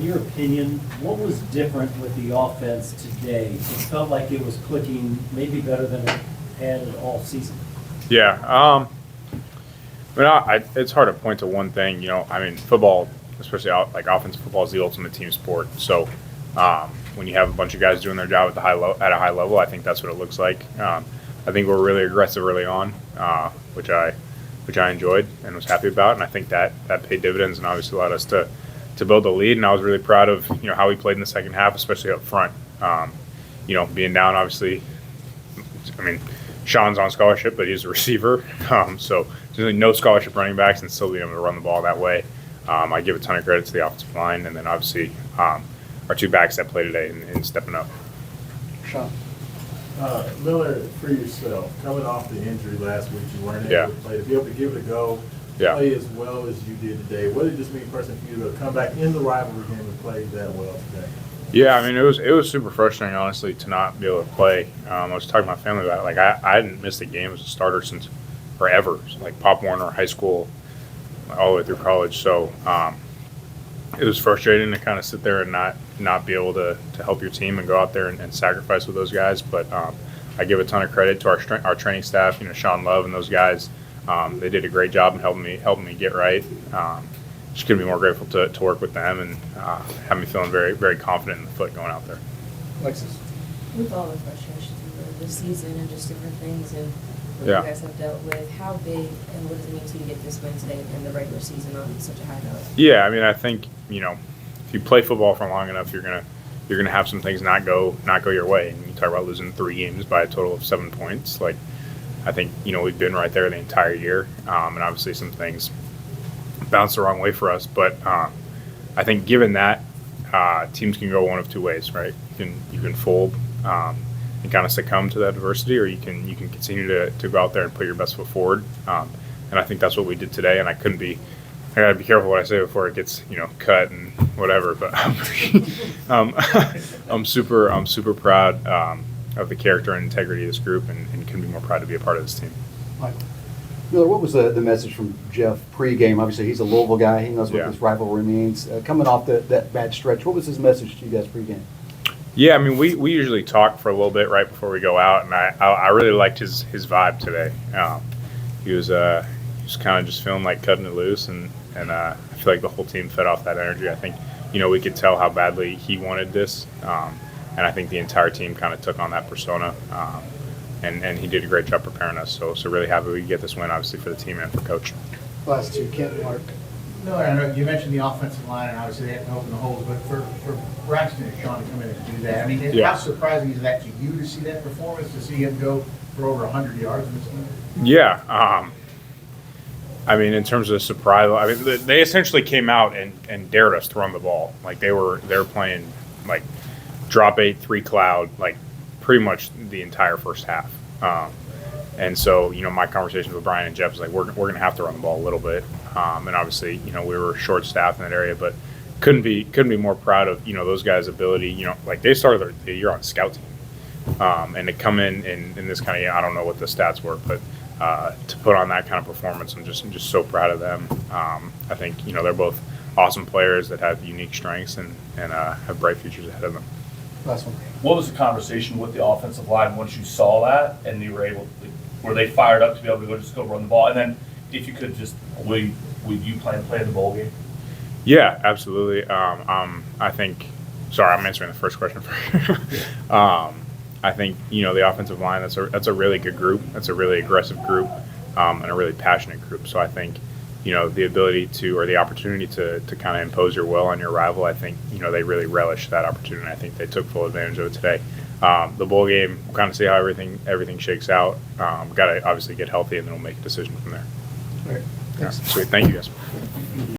your opinion, what was different with the offense today? It felt like it was clicking maybe better than it had all season. Yeah. It's hard to point to one thing. Football, especially like offensive football, is the ultimate team sport. So when you have a bunch of guys doing their job at a high level, I think that's what it looks like. I think we're really aggressive early on, which I enjoyed and was happy about, and I think that paid dividends and obviously allowed us to build the lead. And I was really proud of how we played in the second half, especially up front. Being down, obviously. Sean's on scholarship, but he's a receiver, so there's really no scholarship running backs, and still being able to run the ball that way. I give a ton of credit to the offensive line, and then obviously our two backs that play today in stepping up. Sean. Miller, for yourself, coming off the injury last week, you weren't able to play. To be able to give it a go, play as well as you did today, what did this mean personally for you to come back in the rivalry game and play that well today? Yeah, it was super frustrating, honestly, to not be able to play. I was talking to my family about it. Like, I hadn't missed a game as a starter since forever, like Pop Warner, high school, all the way through college. So it was frustrating to kind of sit there and not be able to help your team and go out there and sacrifice with those guys. But I give a ton of credit to our training staff, Sean Love and those guys. They did a great job in helping me get right. Just couldn't be more grateful to work with them and have me feeling very, very confident in the foot going out there. Alexis. With all the frustrations of the season and just different things and what Yeah. you guys have dealt with, how big and what does it mean to you to get this win today in the regular season on such a high note? Yeah, I think if you play football for long enough, you're gonna have some things not go your way. And you talk about losing 3 games by a total of 7 points. Like, I think we've been right there the entire year, and obviously some things bounced the wrong way for us. But I think given that, teams can go one of two ways, right? You can fold and kind of succumb to that adversity, or you can continue to go out there and put your best foot forward. And I think that's what we did today. And I gotta be careful what I say before it gets cut and whatever. But I'm super proud of the character and integrity of this group, and couldn't be more proud to be a part of this team. Michael. Miller, what was the message from Jeff pregame? Obviously, he's a Louisville guy. He knows what Yeah. this rivalry means. Coming off that bad stretch, what was his message to you guys pregame? Yeah, we usually talk for a little bit right before we go out, and I really liked his vibe today. He was kind of just feeling like cutting it loose, and I feel like the whole team fed off that energy. I think we could tell how badly he wanted this, and I think the entire team kind of took on that persona. And he did a great job preparing us. So really happy we get this win, obviously, for the team and for Coach. Last two, Kent and Mark. No, I know you mentioned the offensive line, and obviously they have to open the holes, but for Braxton and Sean to come in and do that, Yeah. how surprising is that to you to see that performance, to see him go for over 100 yards in this game? Yeah. In terms of surprise, they essentially came out and dared us to run the ball. Like they were playing like drop 8, 3 cloud, like pretty much the entire first half. And so, my conversations with Brian and Jeff was like, we're going to have to run the ball a little bit. And obviously, we were short-staffed in that area, but couldn't be more proud of, those guys' ability. Like they started the year on scout team. And to come in this kind of, I don't know what the stats were, but to put on that kind of performance, I'm just so proud of them. I think, they're both awesome players that have unique strengths and have bright futures ahead of them. Last one. What was the conversation with the offensive line once you saw that and you were they fired up to be able to just go run the ball? And then if you could would you plan to play in the bowl game? Yeah, absolutely. I think, sorry, I'm answering the first question first. I think, the offensive line, that's a really good group. That's a really aggressive group and a really passionate group. So I think, the ability to, or the opportunity to kind of impose your will on your rival, I think, they really relish that opportunity. I think they took full advantage of it today. The bowl game, we'll kind of see how everything shakes out. Got to obviously get healthy, and then we'll make a decision from there. All right. Thanks. Yeah, sweet. Thank you, guys.